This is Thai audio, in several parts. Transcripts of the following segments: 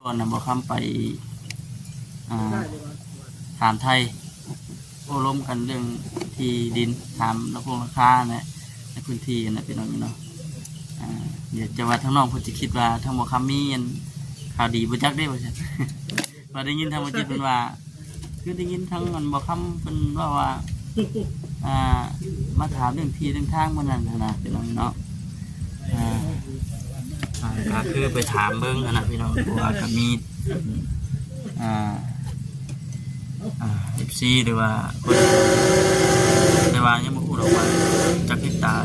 อนนำบ่คำไปถามไทยโอ้ล้มกันเรื่องที่ดินถามราคาเนี่ยในพื้นที่นะพี่น้องเนาะเดี๋ยวจะว่าทั้งน้องผมจะคิดว่าทั้งบ่คำมีข่าวดีบ่จักได้บ่ใช่มาได้ยินทางบ่จิตเพิ่นว่าคือได้ยินทั้งมันบ่คำเพิ่นว่ามาถามเรื่องที่เรื่องทางมื้อนั้นนะพี่น้องเนาะก็คือไปถามเบิ่งนะพี่น้องว่าก็มีFC หรือว่าคนแต่ว่ายังบ่ฮู้ดอกว่าจักติดตา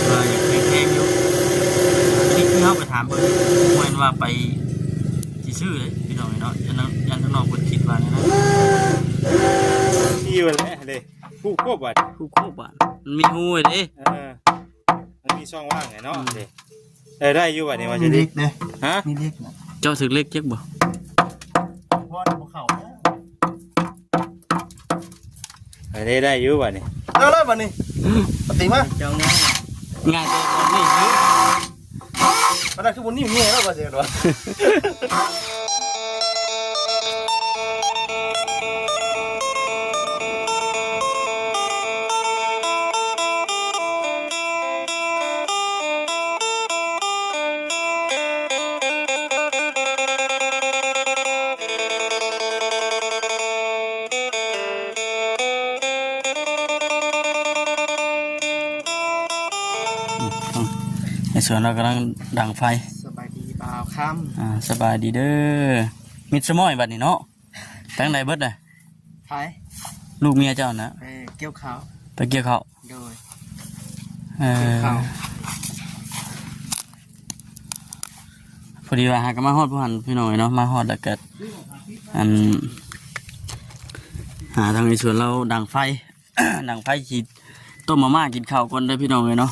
ว่าอยากแพงๆอยู่นี่คือเฮาไปถามเบิ่งบ่แม่นว่าไปสิซื้อเด้พี่น้องเนาะยันทั้งน้องเพิ่นคิดว่านั่นนะที่อยู่แหละเด้ผู้ควบบัดผู้ควบบัดมันมีฮู้เด้มันมีช่องว่างไงเนาะเด้ได้อยู่บัดนี่ว่าจะดิฮะมีเล็กนะเจ้าถึกเล็กจักบ่พ่อบ่เข้าได้อยู่บัดนี่เอาเลยบัดนี้ปฏิมาเจ้าง่ายแต่บ่นี่คือมันได้คือบ่นิ่มแน่แล้วบ่เสียดอกในส่วนเรากำลังดังไฟสบายดีเปล่าค่ำสบายดีเด้อมิดสมอยบัดนี้เนาะตั้งไหนเบิดเลยไทยลูกเมียเจ้านะไปเกี่ยวข้าวไปเกี่ยวข้าวโดยพอดีว่าหากมาฮอดผู้หันพี่น้อยเนาะมาฮอดแล้วก็หาทางในส่วนเราดังไฟ ดังไฟขีดต้มมาม่ากินข้าวก่อนได้พี่น้องเลยเนาะ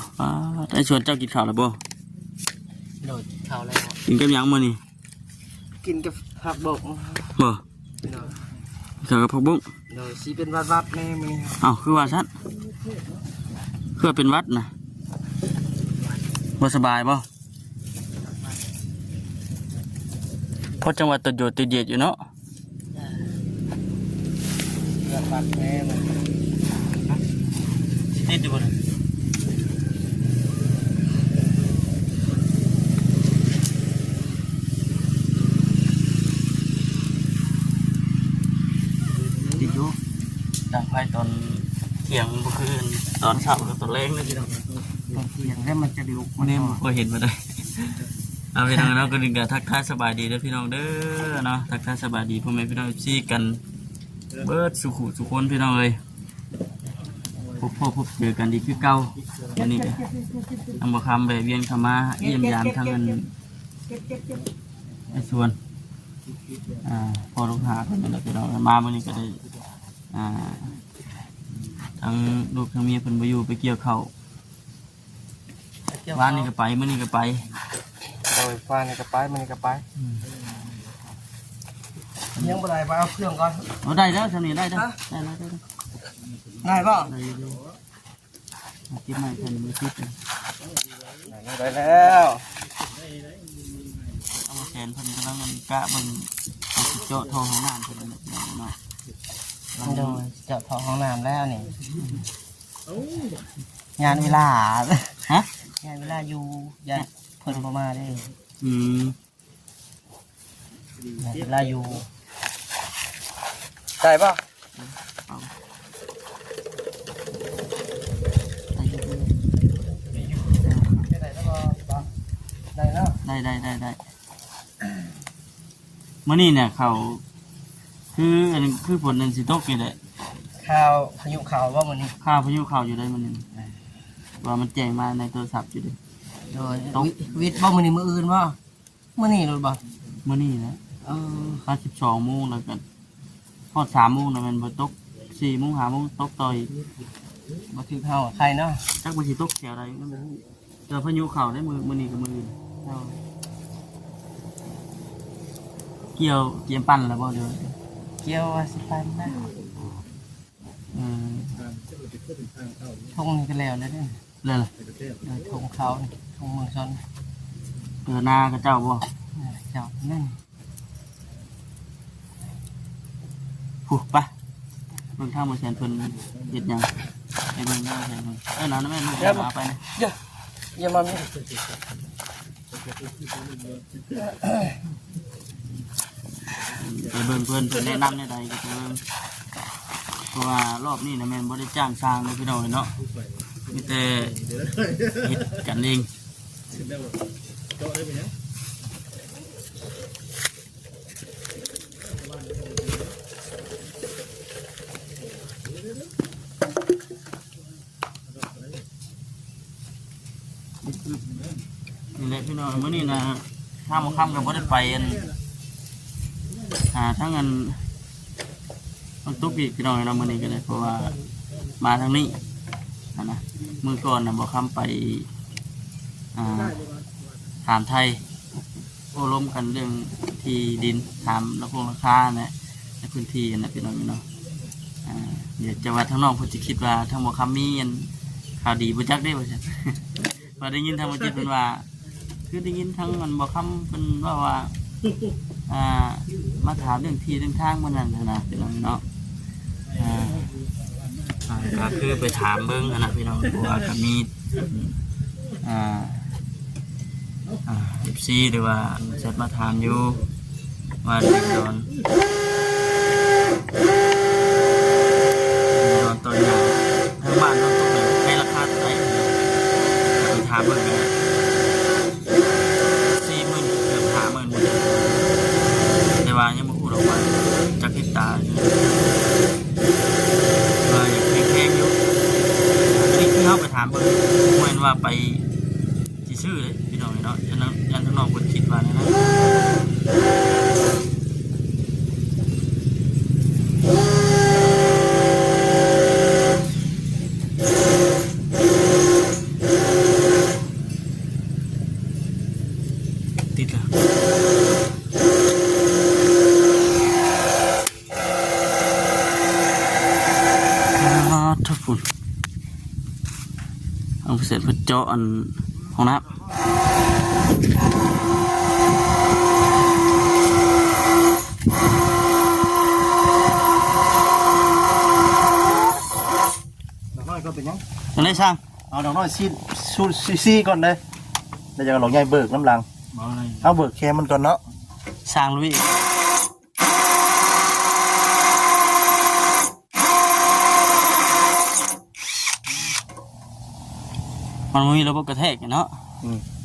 ในส่วนเจ้ากินข้าวแล้วบ่โดยข้าวแล้วกินกับยังมื้อนี้กินกับผักบกบ่ข้าวกับผักบุ้งโดยสิเป็นวัดแม่มื้อนี้อ้าวคือว่าซั่นคือเป็นวัดนะบ่สบายบ่เพราะจังหวัดตะโยติดเย็ดอยู่เนาะวัดแม่ติดอยู่บ่ดังไฟตอนเที่ยงก็คือตอนเช้ากับตอนแรงนะพี่น้องตอนเที่ยงแล้วมันจะดิวมันเนี่ยก็เห็นมาได้เอาพี่น้องเนาะก็ดึงกันทักทายสบายดีเด้อพี่น้องเด้อเนาะทักทายสบายดีพ่อแม่พี่น้องซีกันเบิดสุขุสุคนพี่น้องเลยพบเจอกันดีคือเก่าอันนี้ก็ทำบ่คำแบบเวียงธรรมะเยี่ยมยามทางเงินไอ้ส่วนพอลูกหาคนนั้นพี่น้องมาวันนี้ก็ได้ทั้งลูกทั้งเมียเพิ่นไปอยู่ไปเกี่ยวข้าวบ้านนี่ก็ไปมื้อนี้ก็ไปโดยฟ้านี่ก็ไปมื้อนี้ก็ไปยังบ่ได้ไปเอาเครื่องก่อนได้แล้วซั่นนี่ได้แล้วได้ป่ะกินใหม่แค่นี้คิดได้แล้วเอาแขนเพิ่นกำลังกะเบิ่งเจาะท่อของน้ำเพิ่นเนาะโดยเจาะท่อของน้ำแล้วนี่งานเวลาฮะงานเวลาอยู่ยันเพิ่นบ่มาเด้งานเวลาอยู่ได้ป่ะได้เมื่อนี้เนี่ยเขาคืออันนี้คือฝนนั่นสิตกอยู่เลยข่าวพายุข่าวว่ามันนี่ข้าวพายุข่าวอยู่ได้มันนี่ว่ามันแจ้งมาในโทรศัพท์อยู่ดิโดยวิทย์บ่มันนี่มืออื่นว่ามันนี่หรือเปล่ามันนี่นะ12 โมงแล้วกันพอ3 โมงแล้วมันบ่ตก4 โมง5 โมงตกต่อยบ่ถือข่าวใครเนาะจักบ่สิตกแถวใดเจอพายุข่าวได้มื้อนี้กับมื้ออื่นเกี่ยวปั่นแล้วบ่เดี๋ยวเกี่ยวว่าสิปั่นนะทงนี่ก็แล้วนะเนี่ยเลยทงเขาทงเมืองชนหน้ากระเจ้าบ่ เจ้านั่นผู้ปะเบิ่งทางบ่แซนเพิ่นเฮ็ดหยังไปเบิ่งทางบ่แซนเพิ่นนั่นแม่ลูกเอาไปนะ อย่ามามี ไปเบิ่งเพิ่นแนะนำในใดก็ไปเบิ่งเพราะว่ารอบนี้นะแม่นบ่ได้จ้างสร้างเลยพี่น้องเนาะมีแต่เฮ็ดกันเองนี่แหละพี่น้องมื้อนี้นะข้ามค่ำก็บ่ได้ไปอันทั้งอันมันตุกอีกพี่น้องเนาะมื้อนี้ก็เลยเพราะว่ามาทางนี้นะมื้อก่อนน่ะบ่ค้ำไปถามไทยโอ้ล้มกันเรื่องที่ดินถามราคาในพื้นที่นะพี่น้องเนาะเดี๋ยวจะว่าทั้งน้องเพิ่นสิคิดว่าทั้งบ่ค้ำมีอันข่าวดีบ่จักได้ว่าซั่น ว่าได้ยินทางบ่จิตเพิ่นว่าคือได้ยินทั้งมันบ่ค้ำเพิ่นว่ามาถามเรื่องที่เรื่องทางมื้อนั้นนะพี่น้องเนาะก็คือไปถามเบิ่งนะพี่น้องเพราะว่าก็มีFC หรือว่าแชทมาถามอยู่ว่าเด็กโดนตัวอย่างทางบ้านต้องตกเลยให้ราคาเท่าไหร่ไปถามเบิ่งนะ40,000เกือบ50,000แต่ว่ายังบ่ฮู้ดอกว่าจักเฮกตาร์ว่าอยากแพงๆอยู่อันนี้คือเฮาไปถามเบิ่งบ่แม่นว่าไปสิซื้อเลยพี่น้องเนาะอันนั้นอันทั้งน้องเพิ่นคิดว่านะติดแล้วทุกคนเอาเสร็จเพื่อเจาะอันห้องน้ำดอกน้อยก็เป็นยัง ยังได้สร้าง เอาดอกน้อยซีก่อนเลยแล้วจะเอาดอกใหญ่เบิกน้ำลังเอาเบิกแคมันก่อนเนาะ สร้างลุยมันมีระบบกระแทกเนาะ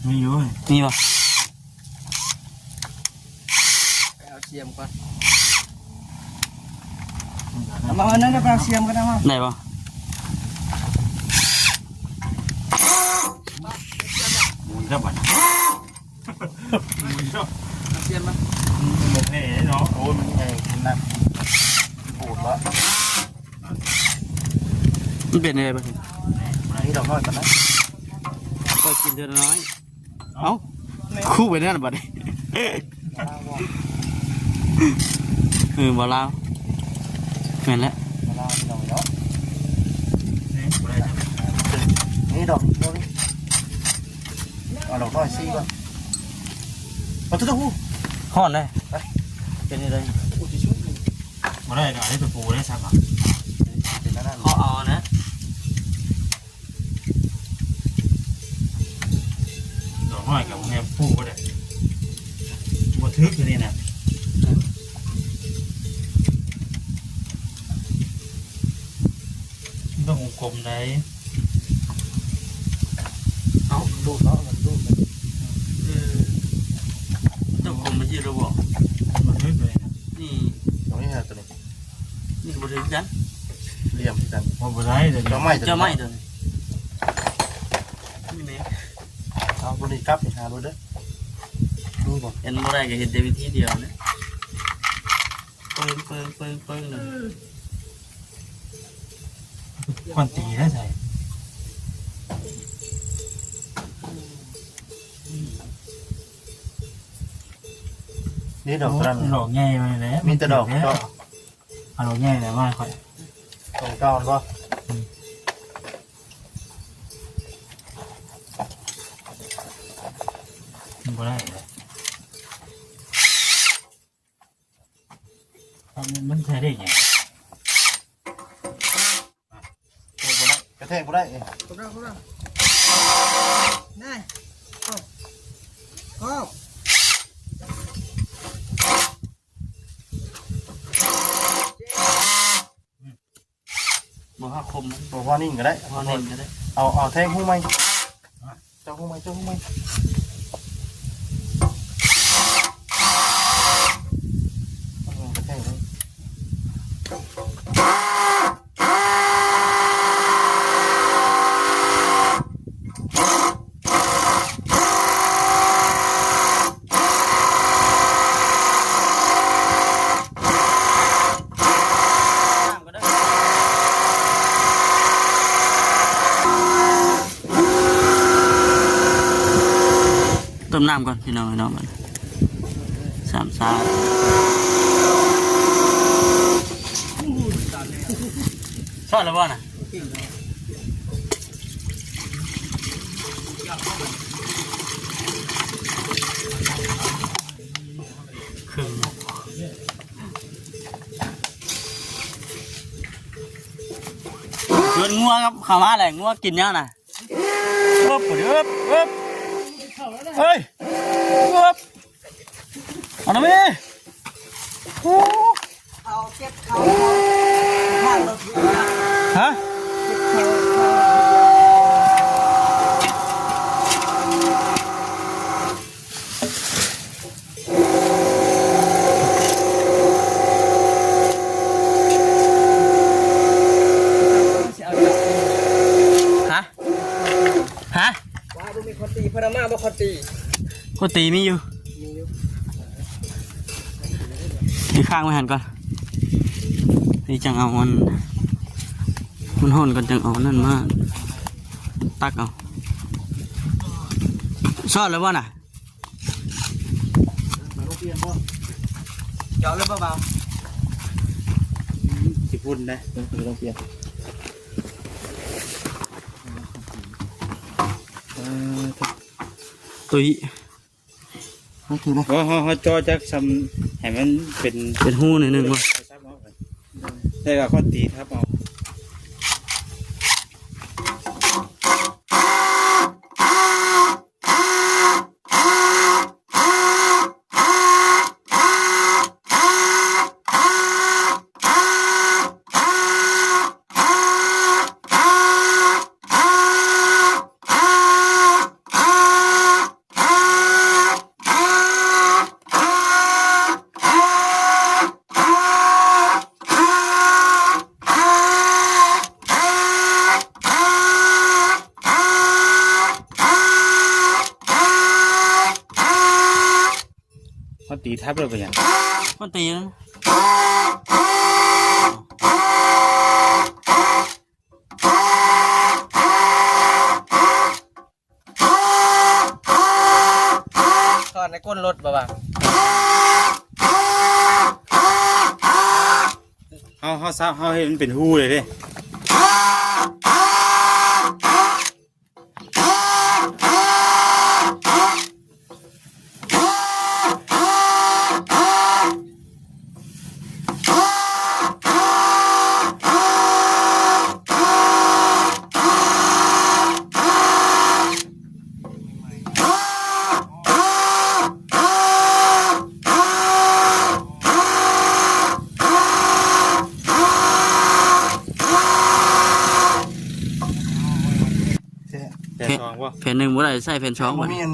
มีอยู่ มีป่ะ เอาเสียมก่อนมาวันนั้นเราไปเอาเสียมกันนะมั้ง ได้ป่ะ ครับบัด เสียมมั้ย หมกแน่เนาะ โอ้ยมันใหญ่นักปูดละ มันเป็นอะไรป่ะ นี่ดอกน้อยกันนะ ก็กินเท่าน้อยเอ้าคู่ไปนั่นบัดนี้บ่ลาวแม่นแล้ว มาลาดอกเนาะนี่ดอกน้อยเอาดอกน้อยซีก่อนเอาตุ๊กหู ฮ้อนเลยเป็นอะไร บ่ได้ก็ให้ตัวปูได้ซักอ่ะ เป็นนั่น เขาเอานะ ดอกน้อยกับแม่ปูบ่ได้บ่ทึกอยู่นี่น่ะต้องหุบกลมได้ เอาดูเนาะมันดูมัน ต้องกลมไปที่ระบบ บ่ทึกเลยนะ นี่ ตรงนี้ฮะตัวนี้ นี่บริษัท เหลี่ยมกัน บ่ได้เดี๋ยว ดอกไม้ จะไม่ตัวนี้นี่เนี่ย เอาตัวนี้ครับหาดูเด้อดูก่อน เห็นบ่ได้ก็เห็นแต่วิธีเดียวนะเปิงเลย ควันตีได้ใส่ นี่ดอกนั้น ดอกใหญ่มาแล้ว มีแต่ดอกก็ เอาดอกใหญ่แล้วว่าค่อย ตรงเก้ามันก็ บ่ได้เลย มันใช้ได้ไง กระแทกบ่ได้ก็ได้นี่ก็ บ่ฮักคม บ่พอนิ่งก็ได้ พอเล่นก็ได้ เอาแทงหูไหมเจ้าหูไหมกระแทกเลย ต้มน้ำก่อนพี่น้องมันสามซาชอบแล้วบ่น่ะครึ่งชวนงัวครับเข้ามาเลยงัวกินยังน่ะปึ๊บปึ๊บเฮ้ยปึ๊บเอาหน่อยมั้ยโอ้ เอาเก็บเขาข้างรถ ฮะฮะ ว่าบุมีคนตีพระมาบ่คนตี ก็ตีมีอยู่ดีข้างไว้หันก่อนนี่จังเอามันห่อนกันจังเอานั่นมาตักเอาชอบแล้วบ่น่ะ เจาะเลยเบา สิพุ่นได้ ต้องเปลี่ยน ตุย นั่นคือนะ ว่าเขาจอจักซ้ำให้มันเป็น เป็นหูหน่อยหนึงว่ะ ได้กับข้อตีครับเอา ข้อตีทับเลยไปอย่าง ก็ตีแล้วนะ ๆทอดในก้นรถบ่ เขาซับเขาเห็นมันเป็นหูเลยเด้ แต่ซองว่า แผ่นหนึ่งบ่ได้ใส่แผ่นสอง บ่ บ่ มี ได้ อัน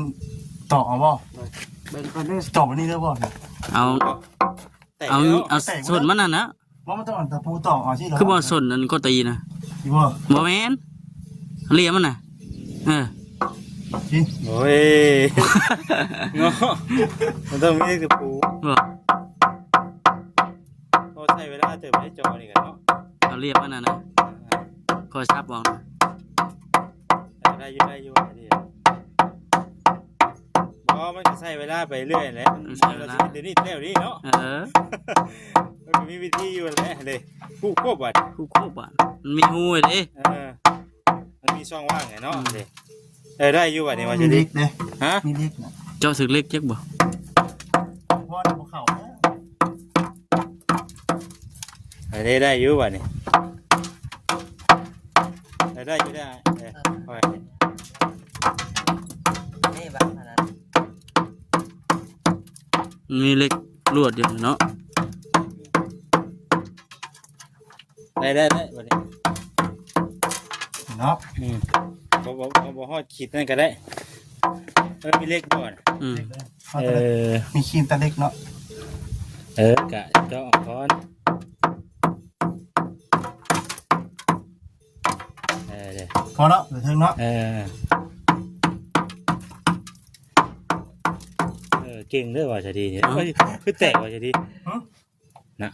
ต่อเอาบ่ เป็นคนนี้ ต่ออันนี้ได้บ่ เอา แต่ เอา แล้ว เอาส่วนมันน่ะนะ ว่ามันต้องอันตะปูต่อเอาสิเหรอ คือบ่ส่วนนั้นก็ตีนะ อีบ่ บ่แม่นเลียมันน่ะสิ โอ้ยเนาะมันต้องมีตะปู บ่ เขาใช้เวลาเติมให้จอนี่กันเนาะ เอาเลียมันน่ะนะคอยซับเอานะ ได้อยู่ได้อยู่อันนี้เพราะมันก็ใช้เวลาไปเรื่อยแหละมันเดี๋ยวนี้แล้วนี่เนาะ มันมีวิธีอยู่แหละเลยผู้ควบวัด คู่โคบอ่ะมันมีหูเด้ มันมีช่องว่างไงเนาะเลยได้อยู่วัดนี่ว่า มี จะ เล็ ดี กเด้ ฮะ มีเล็กนะ เจ้าสึกเล็กจักบ่ ว่าในภูเขานะ ได้อยู่บ่นี่ได้อยู่ได้ปล่อย นี่บ้างนะ มีเหล็กลวดอยู่เนาะ ได้บ่นี่ เนาะ บ่ฮอดขีดนั่นก็ได้มีเล็กก่อน มีครีมตาเล็กเนาะ กะเจาะก่อนพอเนาะเดี๋ยวถึงเนาะเก่งเด้อว่าจะดีเนี่ยคือแตกว่าจะดีนะ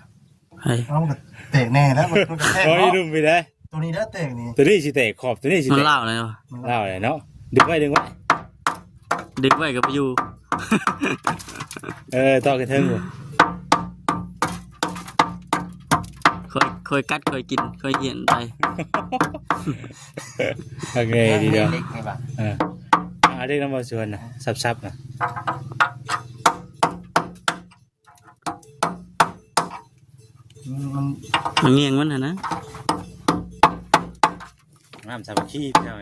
ให้ เอามันเตะแน่แล้วมันกระแทก โอ้ย เนาะ ดุมไปได้ ตัวนี้ได้เตะนี่ ตัวนี้สิแตกขอบตัวนี้สิ มัน แตก เล่าเลยว่ะ เล่าเลยเนาะดึงไว้ ดึกไว้กับไปอยู่ ต่อกันเทิงบ่ เคยกัดเคยกินเคยเห็นไป โอเคดีเดียว เล็กไงบ้าง เรียกน้ำมันส่วนนะซับๆนะ มัน มันเงียงมันนะ น้ำสามัคคีพี่น้อง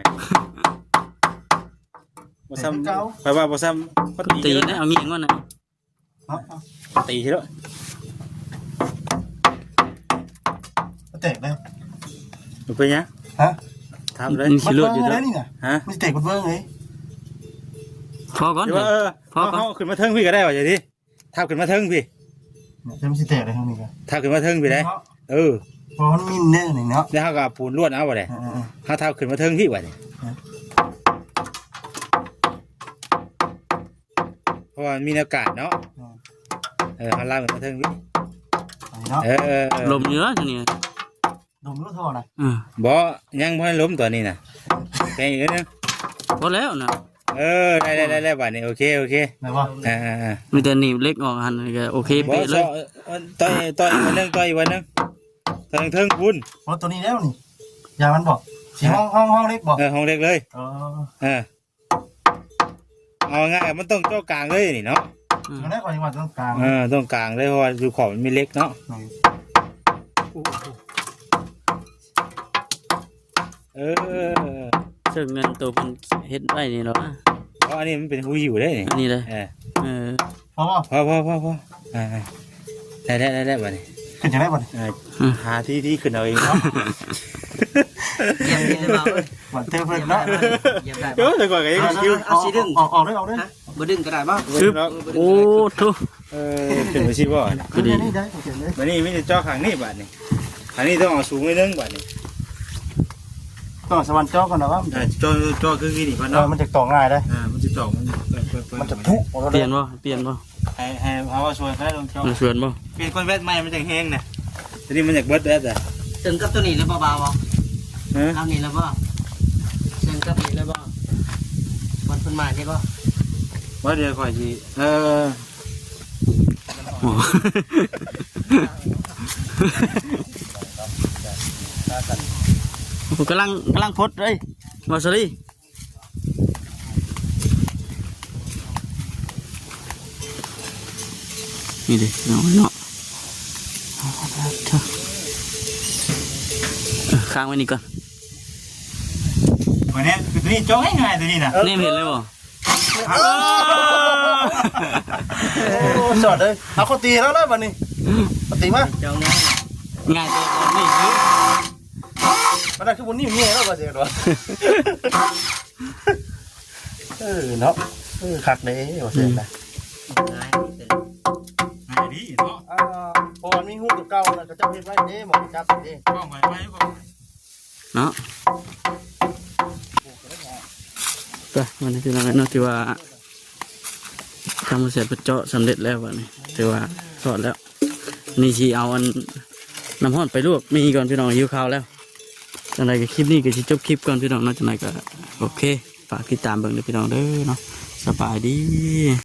บ่ซ้ำไปว่าบ่ซ้ำก็ ตีนะเอาเงียงมันนะ ตีใช่ไหม เตะเลย มันเป็นยัง ฮะ ทำเลย มัน มัน สิลว เบิ้ ดอยู่ งอะไร เด้อ นี่น่ะ ฮะ มันเตะมันเบิ้งเลย พอก่อน หรือว่าเขาขึ้นมาเทิงพี่ก็ได้ว่าอย่างนี้ทับขึ้นมาเทิงพี่ จะไม่ใช่เตะอะไรทั้งนี้กัน ทับขึ้นมาเทิงพี่ได้เพราะมันมินเน่นี่เนาะ แล้วเขาก็ปูนลวดเอาไปเลยเขาทับขึ้นมาเทิงพี่ไว้เนี่ยเพราะว่ามีอากาศเนาะเขาล่างขึ้นมาเทิงพี่ เนาะ ลมเยอะทีนี้ ดมรู้ท่อนะ บ่ยังไม่ล้มตัวนี้นะแค่อีกนิดนึง พอแล้วนะ ได้บ้านนี้โอเคไหนว่า มีแต่หนีบเล็กออกหันก็โอเค บ่ เป๊ะเลย ต่อยวันนึงต่อยวันนึงเทิงคุณ เพราะตัวนี้แล้วนี่ยามันบอกสีห้องเล็กบอก ห้องเล็กเลย เอาง่ายมันต้องเจ้ากลางเลยนี่เนาะ มันได้กว่าจังหวัดตรงกลาง ต้องกลางเลยเพราะว่าดูขอบมันมีเล็กเนาะซึ่งเงินตัวมันเฮ็ดไว้นี่หรอ เพราะอันนี้มันเป็นหูหิวได้นี่ อันนี้เลย เพราะว่า พอได้บ่นี่ ขึ้นจะได้บ่ หาที่ขึ้นเอาเองเนาะ เยี่ยมเลยเปล่า หวานเทเพิ่นเนาะ เยี่ยมได้ เดี๋ยวแต่ก่อนก็ยังคิว เอาสีดึงออกได้ บ่ดึงก็ได้บ่ โอ้ทุ ขึ้นไปชิบ่ ก็ดีนี่ได้เขียนเลย วันนี้ไม่ได้จ่อข้างนี้บาดนี่อันนี้ต้องเอาสูงนิดนึงบาดนี่ ต้องสวรรค์จ้อก่อนนะว่า จ่อคือกี่นี่พ่อ เนาะ เนาะ มันจะต่อง่ายได้ มันจะจ่อมัน จะทุก เปลี่ยนบ่ ให้เอาว่าช่วยเขาได้ลงจ่อ มันชวนบ่ เปลี่ยนก้อนแวดใหม่มันจะแห้งนะทีนี้มันอยากเบิดแล้วแต่ ถึงกับตัวนี้แล้วบ่เบาบ่เอานี่แล้วบ่ถึงกับนี่แล้วบ่วันเพิ่นมาใช่บ่ ว่าเดี๋ยวค่อยสิผมกำลังพดเลยมาสลีนี่ดิเนาะค้างไว้นี่ก่อน วันนี้ตัวนี้จ่อง่ายๆตัวนี้นะ นี่เห็นเลยบ่ สอดเลยเอาคนตีแล้วได้บ่นี่ตีมา เจ้าง่าย ง่ายตัวนี่คือ มันได้คือบนนี่มีแล้วบ่เจ๊ตัวเนาะคักเด้ว่าเจ๊นะ ง่าย ง่ายดีเนาะ พอมีหูตัวเก่านะก็จะเฮ็ดไว้เด้หมอจับเด้ กล้องไว้ก่อน เนาะก็วันนี้ที่เราเนาะที่ว่าทำเสร็จเจาะสำเร็จแล้ววันนี้ถือว่าสอดแล้วนี่ชีเอาอันน้ำห้อนไปลวกมีก่อนพี่น้องหิวข้าวแล้วจังไรก็คลิปนี้ก็จะจบคลิปก่อนพี่น้องเนาะจังไรก็โอเคฝากติดตามเบิ่งเด้อพี่น้องเด้อเนาะสบายดี